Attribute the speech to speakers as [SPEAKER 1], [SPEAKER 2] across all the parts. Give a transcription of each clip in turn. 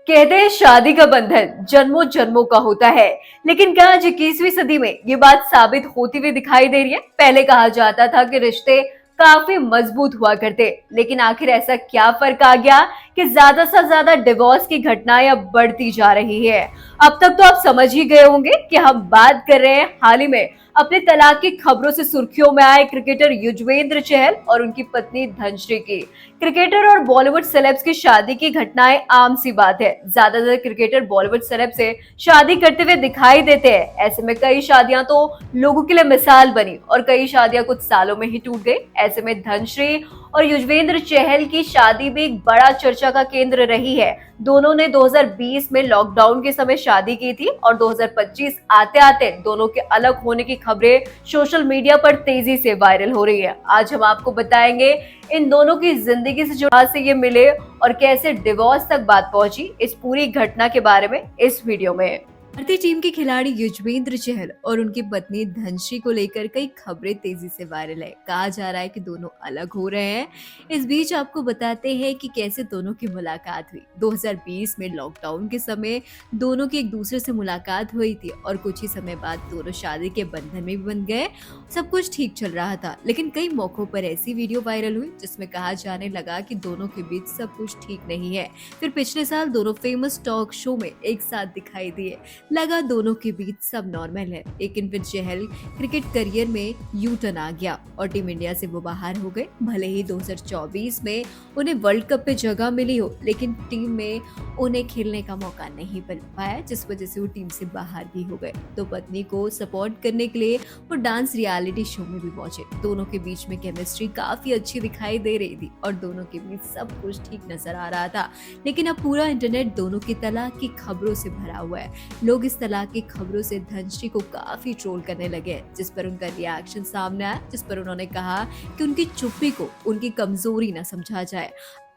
[SPEAKER 1] कहते हैं शादी का बंधन जन्मों जन्मों का होता है। लेकिन क्या आज 21वीं सदी में ये बात साबित होती हुई दिखाई दे रही है? पहले कहा जाता था कि रिश्ते काफी मजबूत हुआ करते, लेकिन आखिर ऐसा क्या फर्क आ गया कि ज्यादा से ज्यादा डिवोर्स की घटनाएं अब बढ़ती जा रही है। अब तक तो आप समझ ही गए होंगे कि हम बात कर रहे हैं हाल ही में अपने तलाक की खबरों से सुर्खियों में आए क्रिकेटर युजवेंद्र चहल और उनकी पत्नी धनश्री की। क्रिकेटर और बॉलीवुड सेलेब्स की शादी की घटनाएं आम सी बात है। ज्यादातर क्रिकेटर बॉलीवुड सेलेब से शादी करते हुए दिखाई देते हैं। ऐसे में कई शादियां तो लोगों के लिए मिसाल बनी और कई शादियां कुछ सालों में ही टूट गई। ऐसे में धनश्री और युजवेंद्र चहल की शादी भी एक बड़ा चर्चा का केंद्र रही है। दोनों ने 2020 में लॉकडाउन के समय शादी की थी और 2025 आते आते दोनों के अलग होने की खबरें सोशल मीडिया पर तेजी से वायरल हो रही है। आज हम आपको बताएंगे इन दोनों की जिंदगी से जुड़ा से ये मिले और कैसे डिवोर्स तक बात पहुंची, इस पूरी घटना के बारे में इस वीडियो में। भारतीय टीम के खिलाड़ी युजवेंद्र चहल और उनकी पत्नी धनश्री को लेकर कई खबरें तेजी से वायरल है। कहा जा रहा है कि दोनों अलग हो रहे हैं। इस बीच आपको बताते हैं कि कैसे दोनों की मुलाकात हुई। 2020 में लॉकडाउन के समय दोनों की एक दूसरे से मुलाकात हुई थी और कुछ ही समय बाद दोनों शादी के बंधन में भी बंध गए। सब कुछ ठीक चल रहा था, लेकिन कई मौकों पर ऐसी वीडियो वायरल हुई जिसमें कहा जाने लगा कि दोनों के बीच सब कुछ ठीक नहीं है। फिर पिछले साल दोनों फेमस टॉक शो में एक साथ दिखाई दिए। लगा दोनों के बीच सब नॉर्मल है, लेकिन फिर चहल क्रिकेट करियर में यू टर्न आ गया और टीम इंडिया से वो बाहर हो गए। भले ही 2024 में उन्हें वर्ल्ड कप पे जगह मिली हो, लेकिन टीम में उन्हें खेलने का मौका नहीं मिल पाया, जिस वजह से वो टीम से बाहर भी हो गए। तो पत्नी को सपोर्ट करने के लिए वो डांस रियलिटी शो में भी पहुंचे। दोनों के बीच में केमिस्ट्री काफी अच्छी दिखाई दे रही थी और दोनों के बीच सब कुछ ठीक नजर आ रहा था। लेकिन अब पूरा इंटरनेट दोनों की तलाक की खबरों से भरा हुआ है। लोग इस तलाक की खबरों से धनश्री को काफी ट्रोल करने लगे, जिस पर उनका रिएक्शन सामने आया, जिस पर उन्होंने कहा कि उनकी चुप्पी को उनकी कमजोरी न समझा जाए।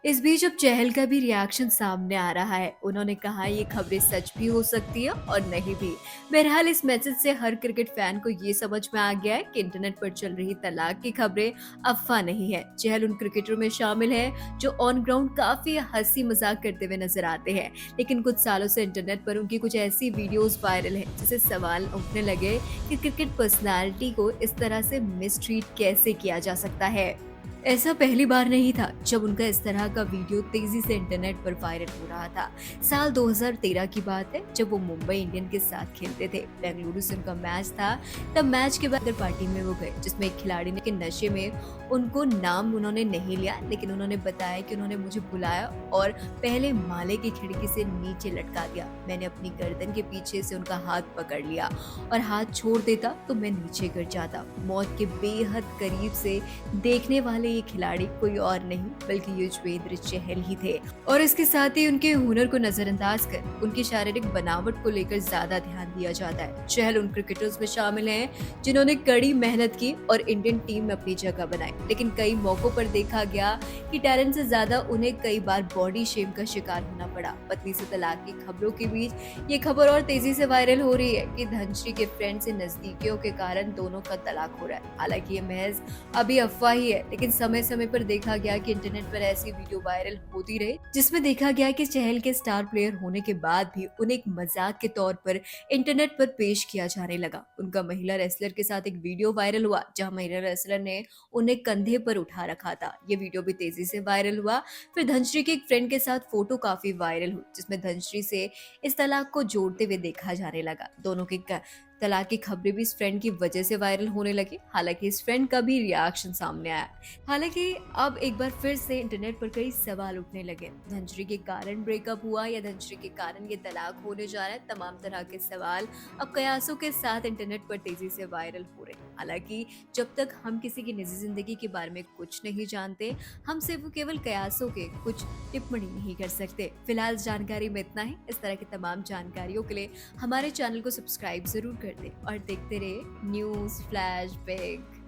[SPEAKER 1] इस बीच अब चहल का भी रिएक्शन सामने आ रहा है। उन्होंने कहा ये खबरें सच भी हो सकती है और नहीं भी। बहरहाल इस मैसेज से हर क्रिकेट फैन को ये समझ में आ गया है कि इंटरनेट पर चल रही तलाक की खबरें अफवाह नहीं है। चहल उन क्रिकेटरों में शामिल है जो ऑन ग्राउंड काफी हंसी मजाक करते हुए नजर आते हैं, लेकिन कुछ सालों से इंटरनेट पर उनकी कुछ ऐसी वीडियोस वायरल है जिससे सवाल उठने लगे कि क्रिकेट पर्सनालिटी को इस तरह से मिसट्रीट कैसे किया जा सकता है। ऐसा पहली बार नहीं था जब उनका इस तरह का वीडियो तेजी से इंटरनेट पर वायरल हो रहा था। साल 2013 की बात है, जब वो मुंबई इंडियन के साथ खेलते थे। बेंगलुरु से उनका मैच था। तब मैच के बाद पार्टी में वो गए, जिसमें एक खिलाड़ी ने के नशे में उनको नाम उन्होंने नहीं लिया, लेकिन उन्होंने बताया कि उन्होंने मुझे बुलाया और पहले माले की खिड़की से नीचे लटका दिया। मैंने अपनी गर्दन के पीछे से उनका हाथ पकड़ लिया और हाथ छोड़ देता तो मैं नीचे गिर जाता। मौत के बेहद करीब से देखने वाले ये खिलाड़ी कोई और नहीं बल्कि युजवेंद्र चहल ही थे। और इसके साथ ही उनके हुनर को नजरअंदाज कर उनकी शारीरिक बनावट को लेकर ज्यादा ध्यान दिया जाता है। चहल उन क्रिकेटर्स में शामिल हैं जिन्होंने कड़ी मेहनत की और इंडियन टीम में अपनी जगह बनाई, लेकिन कई मौकों पर देखा गया कि टैलेंट से ज्यादा उन्हें कई बार बॉडी शेम का शिकार होना पड़ा। पत्नी से तलाक की खबरों के बीच ये खबर और तेजी से वायरल हो रही है कि धनश्री के फ्रेंड से नजदीकियों के कारण दोनों का तलाक हो रहा है। हालांकि ये महज अभी अफवाह ही है, लेकिन समय समय पर देखा गया कि इंटरनेट पर ऐसी वीडियो वायरल होती रही जिसमें देखा गया कि चहल के स्टार प्लेयर होने के बाद भी उन्हें एक मजाक के तौर पर इंटरनेट पर पेश किया जाने लगा। उनका महिला रेसलर के साथ एक वीडियो वायरल हुआ जहां महिला रेसलर ने उन्हें कंधे पर उठा रखा था। ये वीडियो भी तेजी से वायरल हुआ। फिर धनश्री के एक फ्रेंड के साथ फोटो काफी वायरल हुई जिसमें धनश्री से इस तलाक को जोड़ते हुए देखा जाने लगा। दोनों के तलाक की खबरें भी इस फ्रेंड की वजह से वायरल होने लगी। हालांकि इस फ्रेंड का भी रिएक्शन सामने आया। हालांकि अब एक बार फिर से इंटरनेट पर कई सवाल उठने लगे। धनश्री के कारण ब्रेकअप हुआ या धनश्री के कारण ये तलाक होने जा रहा है, तमाम तरह के सवाल अब कयासों के साथ इंटरनेट पर तेजी से वायरल हो रहे हैं। हालांकि जब तक हम किसी की निजी जिंदगी के बारे में कुछ नहीं जानते, हम सिर्फ केवल कयासों के कुछ टिप्पणी नहीं कर सकते। फिलहाल जानकारी में इतना ही। इस तरह की तमाम जानकारियों के लिए हमारे चैनल को सब्सक्राइब जरूर कर दें और देखते रहे न्यूज़ फ्लैश बिग।